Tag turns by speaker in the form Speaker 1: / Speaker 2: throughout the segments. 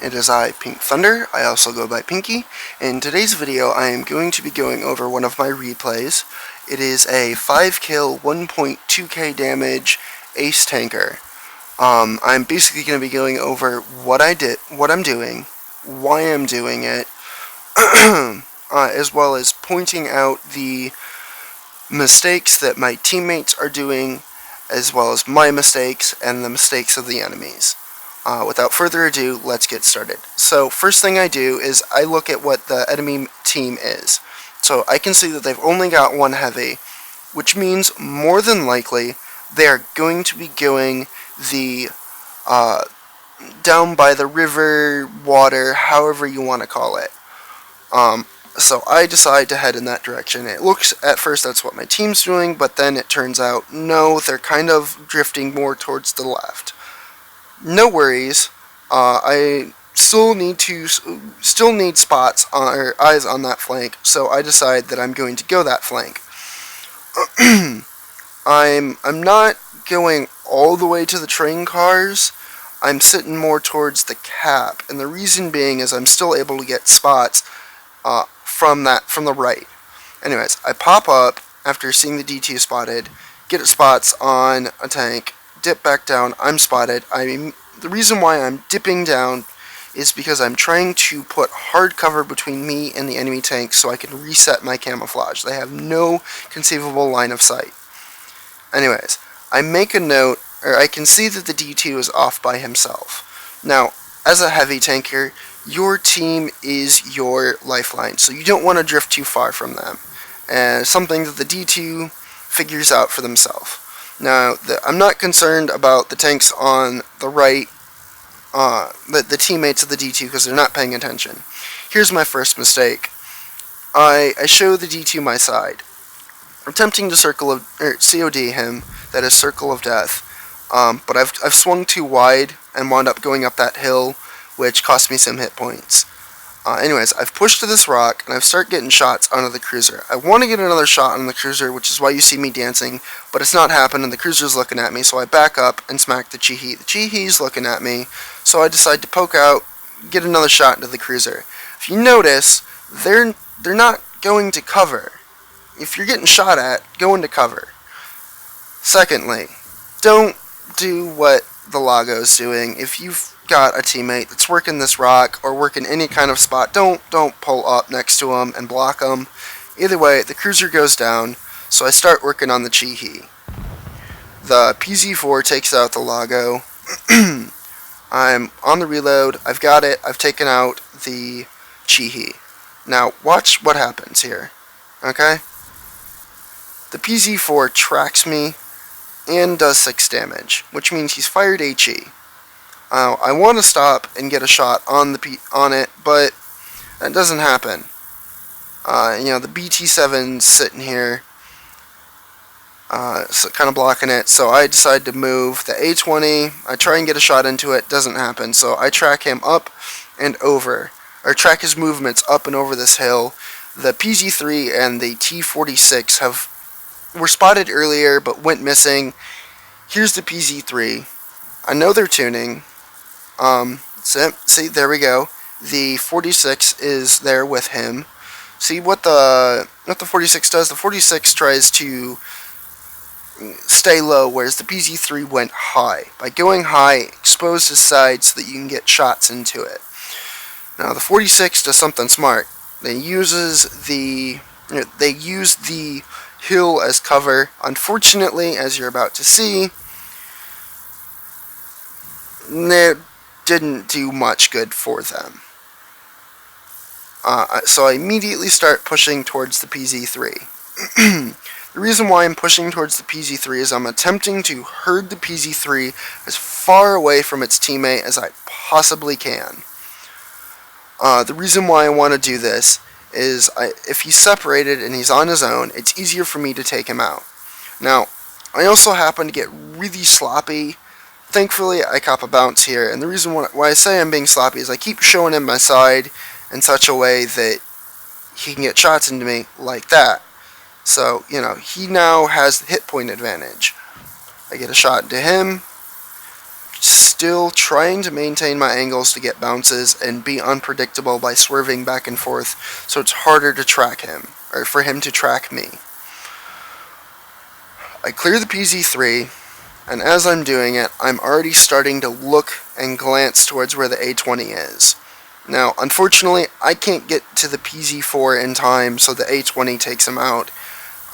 Speaker 1: It is I, PinkThunder. I also go by Pinky. In today's video, I am going to be going over one of my replays. It is a 5 kill, 1.2k damage ace tanker. I'm basically going to be going over what I'm doing, why I'm doing it, as well as pointing out the mistakes that my teammates are doing, as well as my mistakes and the mistakes of the enemies. Without further ado, let's get started. So first thing I do is I look at what the enemy team is. So I can see that they've only got one heavy, which means more than likely they are going to be going the down by the river, water, however you want to call it. So I decide to head in that direction. It looks at first that's what my team's doing, but then it turns out no, they're kind of drifting more towards the left. No worries. I still need spots or eyes on that flank, so I decide that I'm going to go that flank. I'm not going all the way to the train cars. I'm sitting more towards the cap, and the reason being is I'm still able to get spots from the right. Anyways, I pop up after seeing the D2 spotted, get spots on a tank, dip back down, I'm spotted. The reason why I'm dipping down is because I'm trying to put hard cover between me and the enemy tank so I can reset my camouflage. They have no conceivable line of sight. Anyways, I make a note, or I can see that the D2 is off by himself. Now, as a heavy tanker, your team is your lifeline, so you don't want to drift too far from them. And something that the D2 figures out for themselves. Now, I'm not concerned about the tanks on the right, the teammates of the D2, because they're not paying attention. Here's my first mistake. I show the D2 my side. Attempting to COD him, that is Circle of Death, but I've swung too wide and wound up going up that hill, which cost me some hit points. Anyways, I've pushed to this rock, and I've started getting shots onto the cruiser. I want to get another shot on the cruiser, which is why you see me dancing, but it's not happening. The cruiser's looking at me, so I back up and smack the Chihi. The Chihi's looking at me, so I decide to poke out, get another shot into the cruiser. If you notice, they're not going to cover. If you're getting shot at, go into cover. Secondly, don't do what the Lago's doing. If you've got a teammate that's working this rock or working any kind of spot, don't pull up next to them and block them. Either way, the cruiser goes down, so I start working on the Chihi. The PZ4 takes out the Lago. I'm on the reload. I've got it. I've taken out the Chihi. Now, watch what happens here. Okay? The PZ4 tracks me and does 6 damage, which means he's fired HE. I want to stop and get a shot on it, but that doesn't happen. The BT7's sitting here, so kind of blocking it, so I decide to move. The A20, I try and get a shot into it, doesn't happen, so I track him up and over, or track his movements up and over this hill. The PZ3 and the T46 were spotted earlier, but went missing. Here's the PZ3. I know they're tuning. See, there we go. The 46 is there with him. See what the 46 does? The 46 tries to stay low, whereas the PZ3 went high. By going high, expose his side so that you can get shots into it. Now, the 46 does something smart. They use the hill as cover. Unfortunately, as you're about to see, it didn't do much good for them. So I immediately start pushing towards the PZ3. The reason why I'm pushing towards the PZ3 is I'm attempting to herd the PZ3 as far away from its teammate as I possibly can. The reason why I want to do this is if he's separated and he's on his own, it's easier for me to take him out. Now, I also happen to get really sloppy. Thankfully, I cop a bounce here, and the reason why I say I'm being sloppy is I keep showing him my side in such a way that he can get shots into me like that. So, he now has the hit point advantage. I get a shot into him, still trying to maintain my angles to get bounces and be unpredictable by swerving back and forth, so it's harder to track him, or for him to track me. I clear the PZ3, and as I'm doing it, I'm already starting to look and glance towards where the A20 is. Now, unfortunately, I can't get to the PZ4 in time, so the A20 takes him out,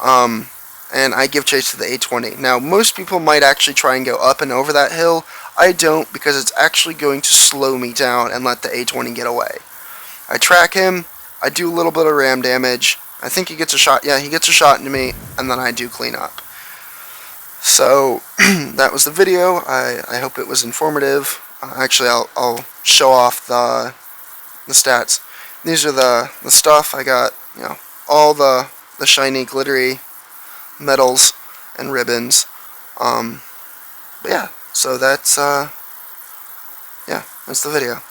Speaker 1: and I give chase to the A20. Now, most people might actually try and go up and over that hill. I don't, because it's actually going to slow me down and let the A20 get away. I track him, I do a little bit of ram damage, I think he gets a shot, yeah, he gets a shot into me, and then I do clean up. So, that was the video. I hope it was informative. Actually, I'll show off the stats. These are the stuff. I got, all the shiny, glittery medals and ribbons. But yeah, so that's the video.